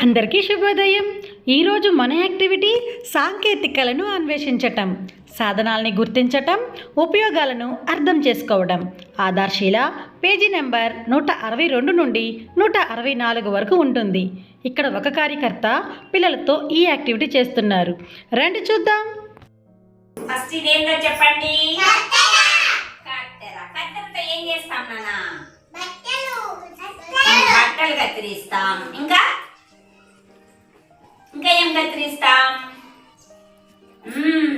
అందరికీ శుభోదయం. ఈరోజు మన యాక్టివిటీ సాంకేతికలను అన్వేషించటం, సాధనాల్ని గుర్తించటం, ఉపయోగాలను అర్థం చేసుకోవడం. ఆధార్శీల పేజీ నెంబర్ 162 నుండి 164 వరకు ఉంటుంది. ఇక్కడ ఒక కార్యకర్త పిల్లలతో ఈ యాక్టివిటీ చేస్తున్నారు. రండి చూద్దాం. ఫస్ట్ ఇదేంటో చెప్పండి. కత్తెరతో ఏం చేస్తాం నాన్న? బట్టలు కత్తిరిస్తాం. ఇంకా ఏం కత్తిరిస్తాం?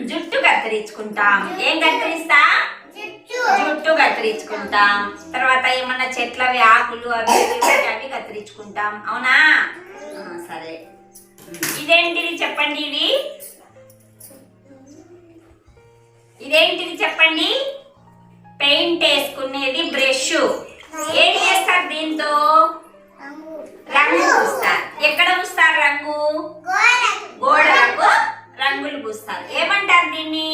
జుట్టు కత్తిరించుకుంటాం. ఏం కత్తిరిస్తాం? జుట్టు కత్తిరించుకుంటాం. తర్వాత ఏమన్నా చెట్లవి ఆకులు అవి కత్తిరించుకుంటాం. అవునా? సరే, ఇదేంటిది చెప్పండి. ఇదేంటిది చెప్పండి. పెయింట్ వేసుకునేది బ్రష్. ఏం చేస్తారు దీంతో? రంగు పూస్తారు. ఎక్కడ పూస్తారు రంగు? గోడలకు రంగులు పూస్తారు. ఏమంటారు దీన్ని?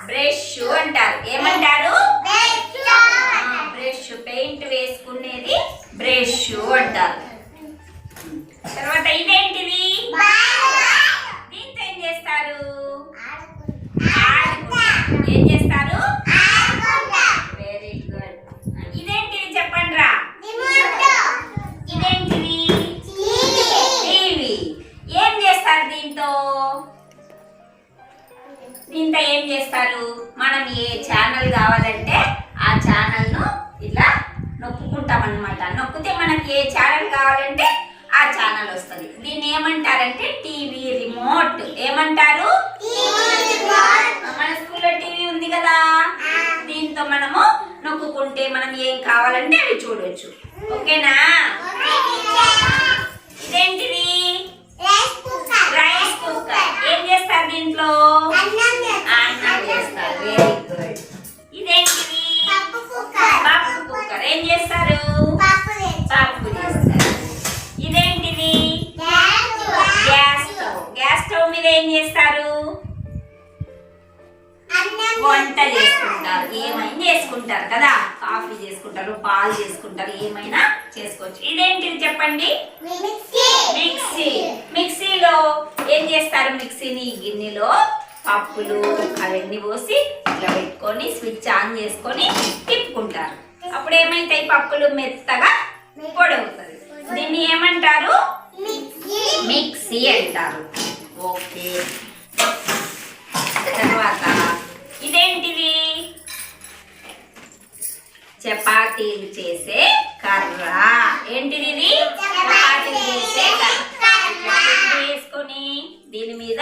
బ్రష్ అంటారు. ఏమంటారు? బ్రష్. పెయింట్ వేసుకునేది బ్రష్ అంటారు. తర్వాత ఇదేంటిది? దీంతో ఏం చేస్తారు? ఏం చేస్తారు? Very good. ఇదేంటిది చెప్పండి రా. ఇదేంటిది? టీవీ. ఏం చేస్తారు దీంతో? ఏం చేస్తారు? మనం ఏ ఛానల్ కావాలంటే ఆ ఛానల్ ను ఇలా నొక్కుకుంటాం అన్నమాట. నొక్కితే మనకి ఏ ఛానల్ కావాలంటే ఆ ఛానల్ వస్తుంది. దీన్ని ఏమంటారంటే టీవీ రిమోట్. ఏమంటారు? మన స్కూల్లో టీవీ ఉంది కదా, దీంతో మనము నొక్కుంటే మనం ఏం కావాలంటే అవి చూడొచ్చు. ఓకేనా? ఇదేంటిది? Rice cooker. ఏం చేస్తారు దీంట్లో? అన్నం చేస్తారు. Very good. ఇదేంటిది? పప్పు కుక్కర్. ఏం చేస్తారు? పప్పు చేస్తారు. ఇదేంటిది? Gas stove. గ్యాస్ స్టవ్ మీద ఏం చేస్తారు? వంట చేసుకుంటారు. ఏమైనా చేసుకుంటారు కదా. కాఫీ చేసుకుంటారు, పాలు చేసుకుంటారు, ఏమైనా చేసుకోవచ్చు. ఇదేంటిది చెప్పండి? మిక్సీ. మిక్సీలో ఏం చేస్తారు? మిక్సీని గిన్నెలో పప్పులు అవన్నీ పోసి ఇట్లా పెట్టుకొని స్విచ్ ఆన్ చేసుకొని తిప్పుకుంటారు. అప్పుడు ఏమైతాయి? పప్పులు మెత్తగా పొడవుతుంది. దీన్ని ఏమంటారు? మిక్సీ అంటారు. ఓకే. తర్వాత ఇదేంటిది? చపాతీలు చేసే కర్ర. ఏంటిది ఇది? చపాతీలు చేసే కర్ర. వేసుకొని దీని మీద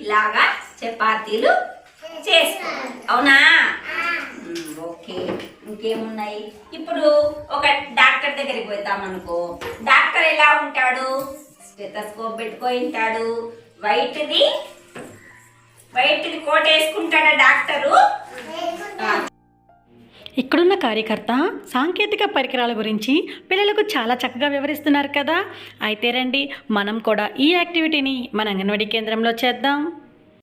ఇలాగా చపాతీలు చేసుకోవాలి. అవునా? ఓకే. ఇంకేమున్నాయి? ఇప్పుడు ఒక డాక్టర్ దగ్గరికి పోతాం అనుకో. డాక్టర్ ఎలా ఉంటాడు? స్టెతస్కోప్ పెట్టుకొని ఉంటాడు. వైట్ది కోట్ వేసుకుంటాడా డాక్టరు? ఇక్కడున్న కార్యకర్త సాంకేతిక పరికరాల గురించి పిల్లలకు చాలా చక్కగా వివరిస్తున్నారు కదా. అయితే రండి, మనం కూడా ఈ యాక్టివిటీని మన అంగన్వాడీ కేంద్రంలో చేద్దాం.